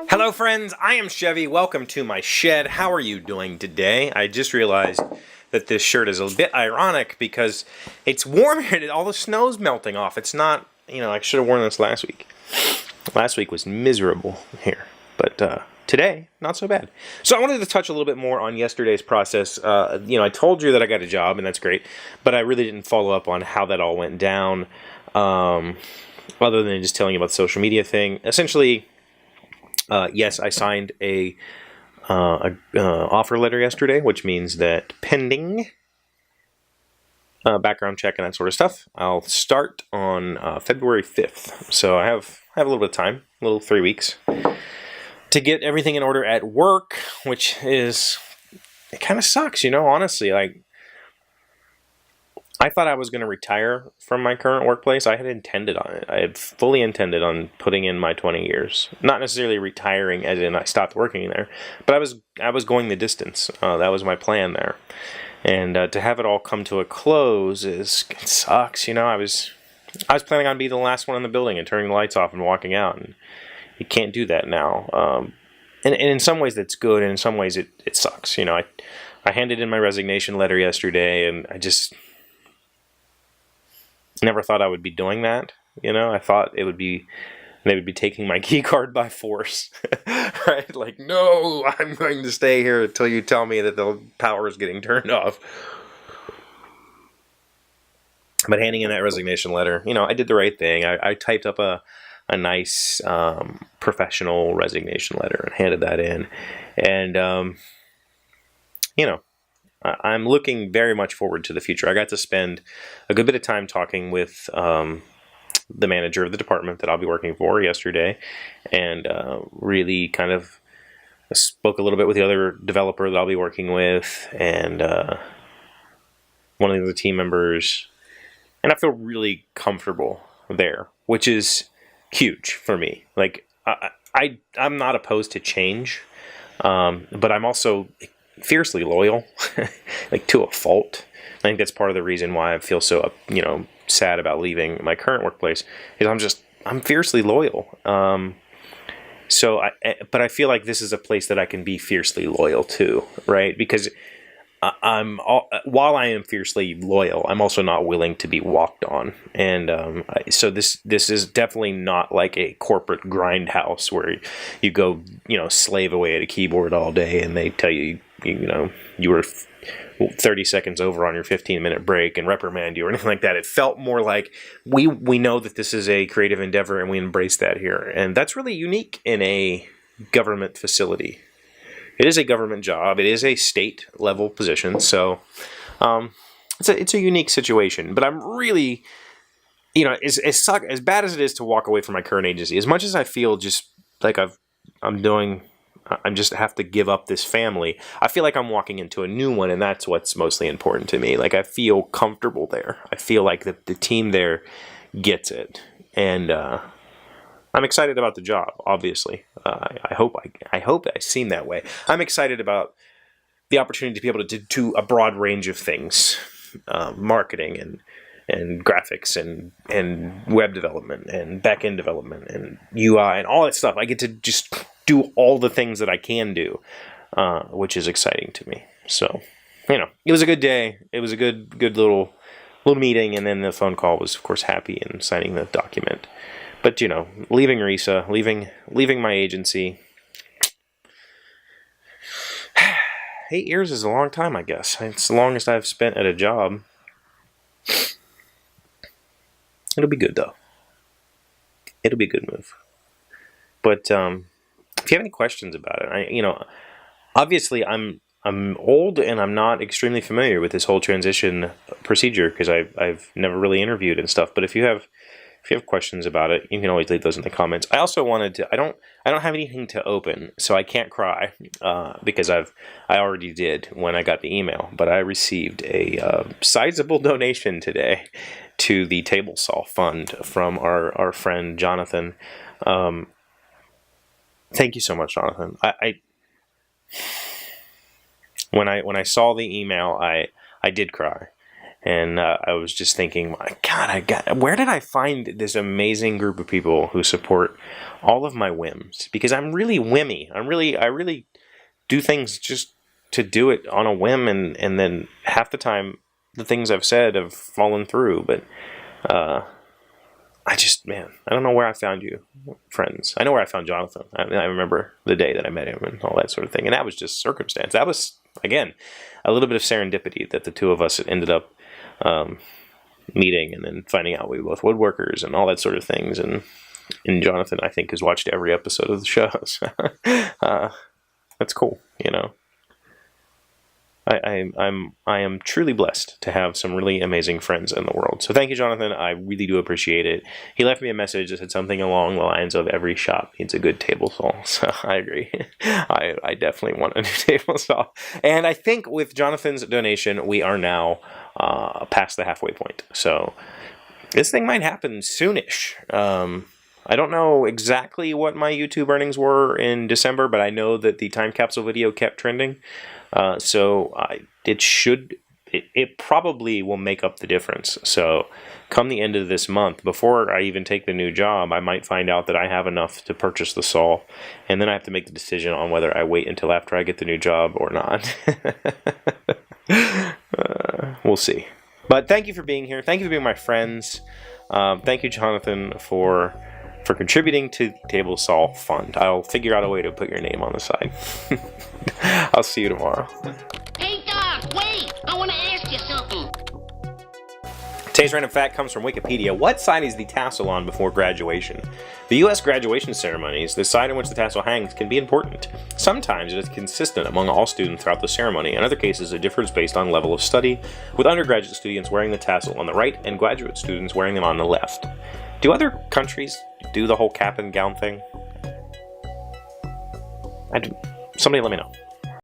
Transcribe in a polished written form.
Hello friends, I am Chevee. Welcome to my shed. How are you doing today? I just realized that this shirt is a bit ironic because it's warm here. All the snow's melting off. It's not, I should have worn this last week. Last week was miserable here, but today, not so bad. So I wanted to touch a little bit more on yesterday's process. I told you that I got a job, and that's great, but I really didn't follow up on how that all went down, other than just telling you about the social media thing. Essentially, yes, I signed a offer letter yesterday, which means that pending background check and that sort of stuff, I'll start on February 5th. So I have a little bit of time, a little 3 weeks, to get everything in order at work, which is, it kind of sucks, honestly. Like, I thought I was going to retire from my current workplace. I had intended on it. I had fully intended on putting in my 20 years. Not necessarily retiring as in I stopped working there, but I was going the distance. That was my plan there. And to have it all come to a close it sucks. I was planning on being the last one in the building and turning the lights off and walking out, and you can't do that now. And in some ways that's good, and in some ways it sucks. I handed in my resignation letter yesterday, and I just never thought I would be doing that. I thought they would be taking my key card by force. Right? Like, no, I'm going to stay here until you tell me that the power is getting turned off. But handing in that resignation letter, I did the right thing. I typed up a nice professional resignation letter and handed that in. And, I'm looking very much forward to the future. I got to spend a good bit of time talking with the manager of the department that I'll be working for yesterday, and really kind of spoke a little bit with the other developer that I'll be working with, and one of the other team members, and I feel really comfortable there, which is huge for me. Like, I'm not opposed to change, but I'm also fiercely loyal, like to a fault. I think that's part of the reason why I feel so, sad about leaving my current workplace, is I'm fiercely loyal. But I feel like this is a place that I can be fiercely loyal to, right? Because while I am fiercely loyal, I'm also not willing to be walked on. And so this is definitely not like a corporate grindhouse where you go, slave away at a keyboard all day and they tell you, you were 30 seconds over on your 15-minute break and reprimand you or anything like that. It felt more like we know that this is a creative endeavor and we embrace that here. And that's really unique in a government facility. It is a government job. It is a state level position. So it's a unique situation. But I'm really, as bad as it is to walk away from my current agency, as much as I feel just like I just have to give up this family, I feel like I'm walking into a new one, and that's what's mostly important to me. Like, I feel comfortable there. I feel like the team there gets it. And I'm excited about the job, obviously. I hope I seem that way. I'm excited about the opportunity to be able to do a broad range of things, marketing and graphics and web development and back-end development and UI and all that stuff. I get to just do all the things that I can do, which is exciting to me. So, it was a good day. It was a good little meeting, and then the phone call was, of course, happy and signing the document. But, leaving RISA, leaving my agency, 8 years is a long time, I guess. It's the longest I've spent at a job. It'll be good, though. It'll be a good move. But if you have any questions about it, obviously I'm old and I'm not extremely familiar with this whole transition procedure because I've never really interviewed and stuff. But if you have questions about it, you can always leave those in the comments. I also wanted to. I don't have anything to open, so I can't cry because I already did when I got the email. But I received a sizable donation today to the Table Saw Fund from our friend Jonathan. Thank you so much, Jonathan. When I saw the email, I did cry. And I was just thinking, my God, where did I find this amazing group of people who support all of my whims? Because I'm really whimmy. I really do things just to do it on a whim, and then half the time the things I've said have fallen through. But I don't know where I found you, friends. I know where I found Jonathan. I remember the day that I met him and all that sort of thing. And that was just circumstance. That was, again, a little bit of serendipity that the two of us ended up meeting, and then finding out we were both woodworkers and all that sort of things. And Jonathan, I think, has watched every episode of the show. So, that's cool, you know. I am truly blessed to have some really amazing friends in the world. So thank you, Jonathan. I really do appreciate it. He left me a message that said something along the lines of every shop needs a good table saw. So I agree. I definitely want a new table saw. And I think with Jonathan's donation, we are now past the halfway point. So this thing might happen soonish. I don't know exactly what my YouTube earnings were in December, but I know that the time capsule video kept trending. So it probably will make up the difference. So come the end of this month, before I even take the new job, I might find out that I have enough to purchase the saw, and then I have to make the decision on whether I wait until after I get the new job or not. We'll see. But thank you for being here. Thank you for being my friends. Thank you, Jonathan, for contributing to the Table Saw Fund. I'll figure out a way to put your name on the side. I'll see you tomorrow. Hey, Doc, wait! I want to ask you something. Today's random fact comes from Wikipedia. What side is the tassel on before graduation? The U.S. graduation ceremonies, the side in which the tassel hangs can be important. Sometimes it is consistent among all students throughout the ceremony. In other cases, it differs based on level of study, with undergraduate students wearing the tassel on the right and graduate students wearing them on the left. Do other countries do the whole cap and gown thing? Somebody let me know.